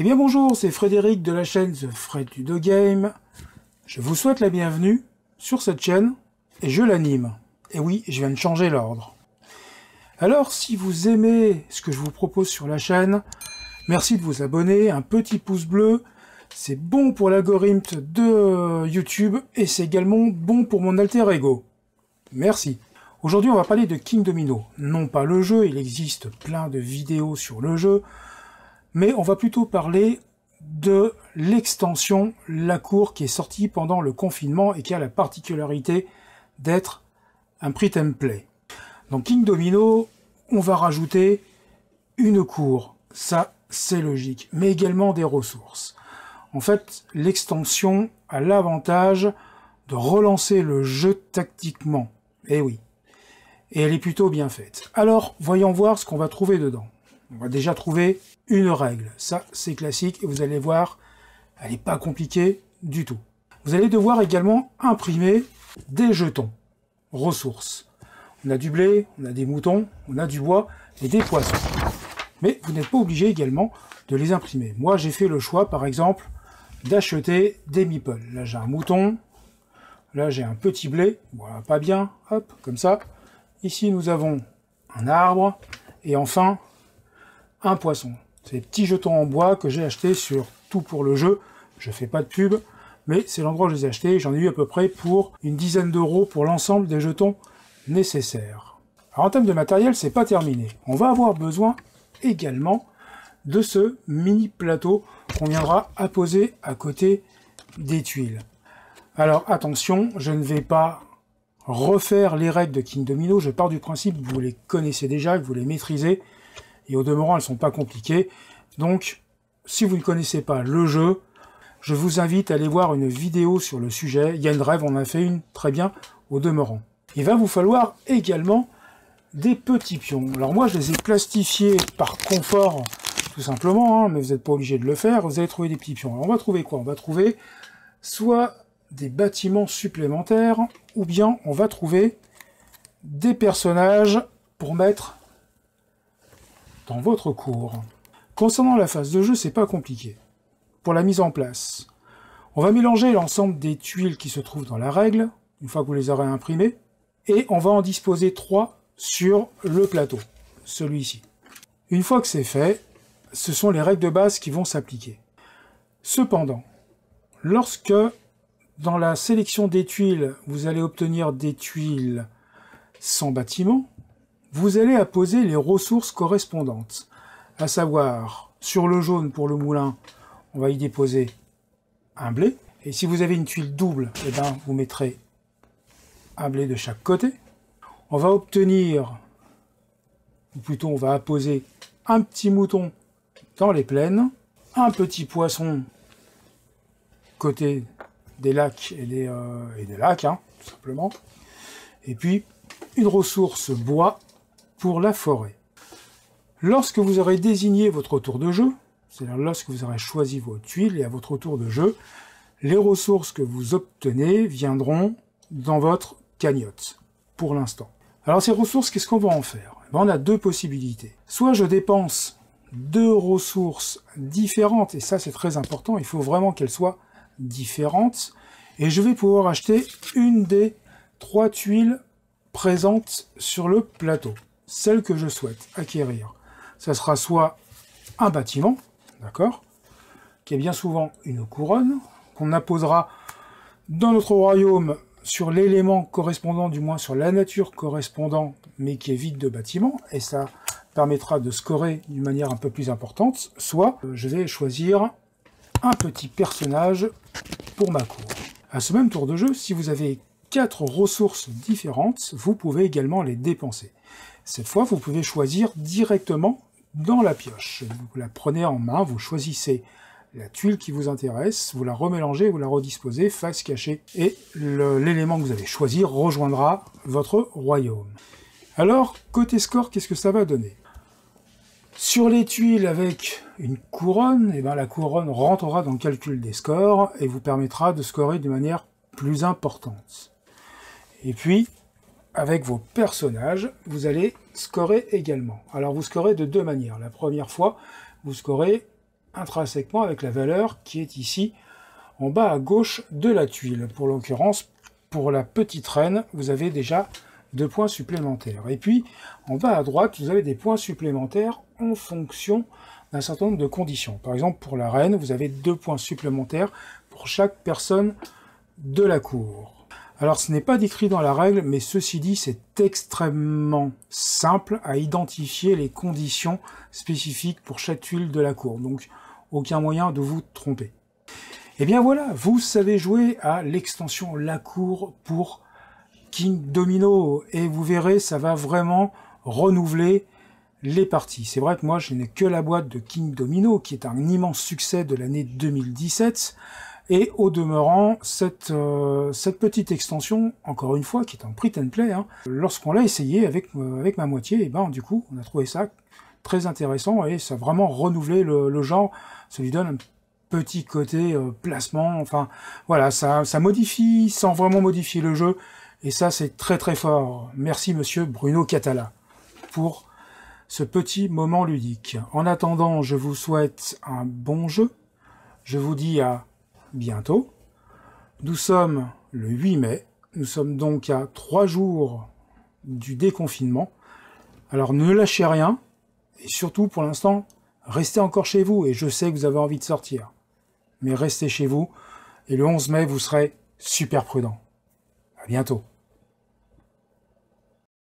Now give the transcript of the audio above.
Eh bien bonjour, c'est Frédéric de la chaîne The Fred Ludo Game. Je vous souhaite la bienvenue sur cette chaîne et je l'anime. Et oui, je viens de changer l'ordre. Alors si vous aimez ce que je vous propose sur la chaîne, merci de vous abonner, un petit pouce bleu, c'est bon pour l'algorithme de YouTube et c'est également bon pour mon alter ego. Merci. Aujourd'hui on va parler de King Domino. Non pas le jeu, il existe plein de vidéos sur le jeu, mais on va plutôt parler de l'extension La Cour qui est sortie pendant le confinement et qui a la particularité d'être un print and play. Dans King Domino, on va rajouter une cour, ça c'est logique, mais également des ressources. En fait, l'extension a l'avantage de relancer le jeu tactiquement. Eh oui, et elle est plutôt bien faite. Alors, voyons voir ce qu'on va trouver dedans. On va déjà trouver une règle. Ça, c'est classique et vous allez voir, elle n'est pas compliquée du tout. Vous allez devoir également imprimer des jetons, ressources. On a du blé, on a des moutons, on a du bois et des poissons. Mais vous n'êtes pas obligé également de les imprimer. Moi, j'ai fait le choix, par exemple, d'acheter des meeples. Là, j'ai un mouton. Là, j'ai un petit blé. Voilà, pas bien. Hop, comme ça. Ici, nous avons un arbre. Et enfin, un poisson. C'est des petits jetons en bois que j'ai achetés sur Tout pour le jeu. Je fais pas de pub, mais c'est l'endroit où je les ai achetés. J'en ai eu à peu près pour une dizaine d'euros pour l'ensemble des jetons nécessaires. Alors en termes de matériel, c'est pas terminé. On va avoir besoin également de ce mini plateau qu'on viendra apposer à côté des tuiles. Alors attention, je ne vais pas refaire les règles de King Domino. Je pars du principe que vous les connaissez déjà, que vous les maîtrisez. Et au demeurant, elles ne sont pas compliquées. Donc, si vous ne connaissez pas le jeu, je vous invite à aller voir une vidéo sur le sujet. Il y a une rêve, on en a fait une très bien au demeurant. Il va vous falloir également des petits pions. Alors moi, je les ai plastifiés par confort, tout simplement, hein, mais vous n'êtes pas obligé de le faire. Vous allez trouver des petits pions. Alors on va trouver quoi? On va trouver soit des bâtiments supplémentaires, ou bien on va trouver des personnages pour mettre dans votre cour. Concernant la phase de jeu, c'est pas compliqué. Pour la mise en place, on va mélanger l'ensemble des tuiles qui se trouvent dans la règle, une fois que vous les aurez imprimées, et on va en disposer 3 sur le plateau, celui-ci. Une fois que c'est fait, ce sont les règles de base qui vont s'appliquer. Cependant, lorsque dans la sélection des tuiles, vous allez obtenir des tuiles sans bâtiment, vous allez apposer les ressources correspondantes, à savoir, sur le jaune pour le moulin, on va y déposer un blé, et si vous avez une tuile double, eh ben, vous mettrez un blé de chaque côté. On va obtenir, ou plutôt on va apposer un petit mouton dans les plaines, un petit poisson côté des lacs et des lacs, hein, tout simplement, et puis une ressource bois pour la forêt. Lorsque vous aurez désigné votre tour de jeu, c'est-à-dire lorsque vous aurez choisi vos tuiles et à votre tour de jeu, les ressources que vous obtenez viendront dans votre cagnotte, pour l'instant. Alors ces ressources, qu'est-ce qu'on va en faire? Ben, on a 2 possibilités. Soit je dépense 2 ressources différentes, et ça c'est très important, il faut vraiment qu'elles soient différentes, et je vais pouvoir acheter une des 3 tuiles présentes sur le plateau, celle que je souhaite acquérir. Ça sera soit un bâtiment, d'accord, qui est bien souvent une couronne, qu'on apposera dans notre royaume sur l'élément correspondant, du moins sur la nature correspondante, mais qui est vide de bâtiment, et ça permettra de scorer d'une manière un peu plus importante, soit je vais choisir un petit personnage pour ma cour. À ce même tour de jeu, si vous avez 4 ressources différentes, vous pouvez également les dépenser. Cette fois, vous pouvez choisir directement dans la pioche. Vous la prenez en main, vous choisissez la tuile qui vous intéresse, vous la remélangez, vous la redisposez face cachée, et l'élément que vous avez choisi rejoindra votre royaume. Alors, côté score, qu'est-ce que ça va donner? Sur les tuiles avec une couronne, eh ben, la couronne rentrera dans le calcul des scores et vous permettra de scorer de manière plus importante. Et puis, avec vos personnages, vous allez scorer également. Alors vous scorez de 2 manières. La première fois, vous scorez intrinsèquement avec la valeur qui est ici en bas à gauche de la tuile. Pour l'occurrence, pour la petite reine, vous avez déjà 2 points supplémentaires. Et puis, en bas à droite, vous avez des points supplémentaires en fonction d'un certain nombre de conditions. Par exemple, pour la reine, vous avez 2 points supplémentaires pour chaque personne de la cour. Alors, ce n'est pas décrit dans la règle, mais ceci dit, c'est extrêmement simple à identifier les conditions spécifiques pour chaque tuile de la cour. Donc, aucun moyen de vous tromper. Et bien voilà, vous savez jouer à l'extension La Cour pour King Domino. Et vous verrez, ça va vraiment renouveler les parties. C'est vrai que moi, je n'ai que la boîte de King Domino, qui est un immense succès de l'année 2017. Et au demeurant, cette petite extension, encore une fois, qui est un print and play, hein, lorsqu'on l'a essayé avec ma moitié, et ben du coup, on a trouvé ça très intéressant et ça a vraiment renouvelé le genre. Ça lui donne un petit côté placement, enfin voilà, ça modifie sans vraiment modifier le jeu, et ça c'est très très fort. Merci monsieur Bruno Catala pour ce petit moment ludique. En attendant, je vous souhaite un bon jeu, je vous dis à bientôt. Nous sommes le 8 mai, nous sommes donc à 3 jours du déconfinement, alors ne lâchez rien, et surtout pour l'instant, restez encore chez vous, et je sais que vous avez envie de sortir. Mais restez chez vous, et le 11 mai, vous serez super prudent. À bientôt.